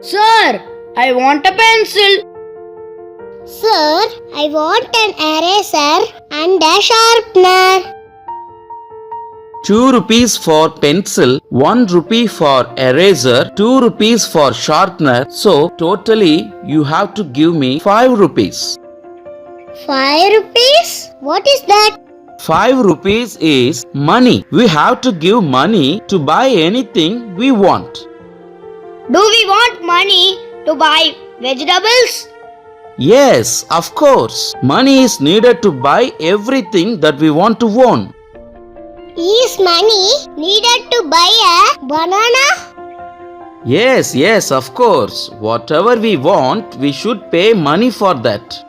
Sir, I want a pencil. Sir, I want an eraser and a sharpener. 2 rupees for pencil, 1 rupee for eraser, 2 rupees for sharpener. So totally you have to give me 5 rupees. 5 rupees? What is that? 5 rupees is money. We have to give money to buy anything we want. Do we want money to buy vegetables? Yes, of course. Money is needed to buy everything that we want to own. Is money needed to buy a banana? Yes, of course. Whatever we want, we should pay money for that.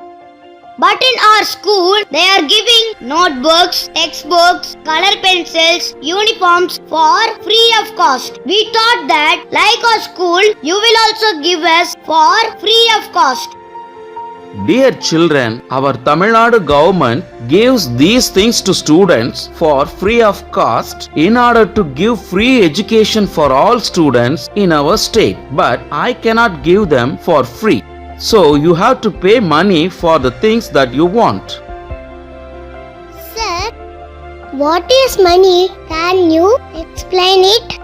But in our school, they are giving notebooks, textbooks, color pencils, uniforms for free of cost. We thought that, like our school, you will also give us for free of cost. Dear children, our Tamil Nadu government gives these things to students for free of cost in order to give free education for all students in our state. But I cannot give them for free. So you have to pay money for the things that you want. Sir, what is money? Can you explain it?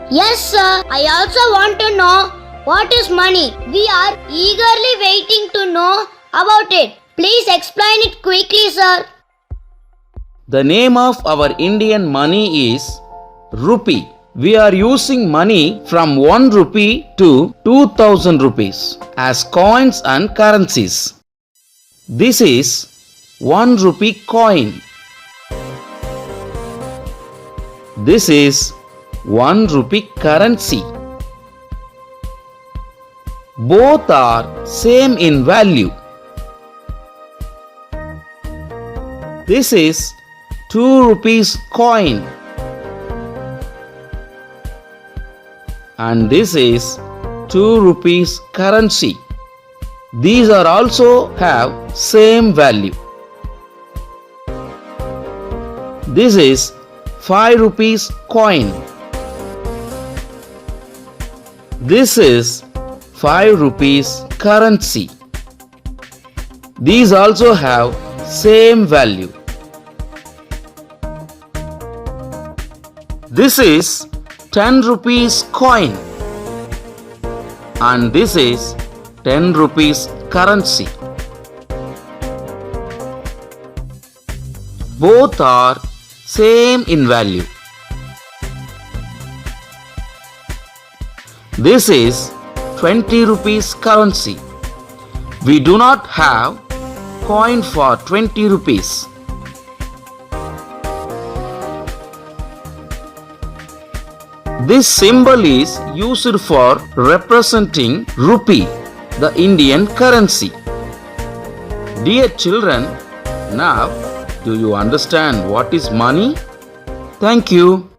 Yes, sir. I also want to know what is money. We are eagerly waiting to know about it. Please explain it quickly, sir. The name of our Indian money is rupee. We are using money from 1 rupee to 2000 rupees as coins and currencies. This is 1 rupee coin. This is 1 rupee currency. Both are same in value. This is 2 rupees coin. And this is 2 rupees currency. These are also have same value. This is 5 rupees coin. This is 5 rupees currency. These also have same value. This is 10 rupees coin. And this is 10 rupees currency. Both are same in value. This is 20 rupees currency. We do not have coin for 20 rupees. This symbol is used for representing rupee, the Indian currency. Dear children, now do you understand what is money? Thank you.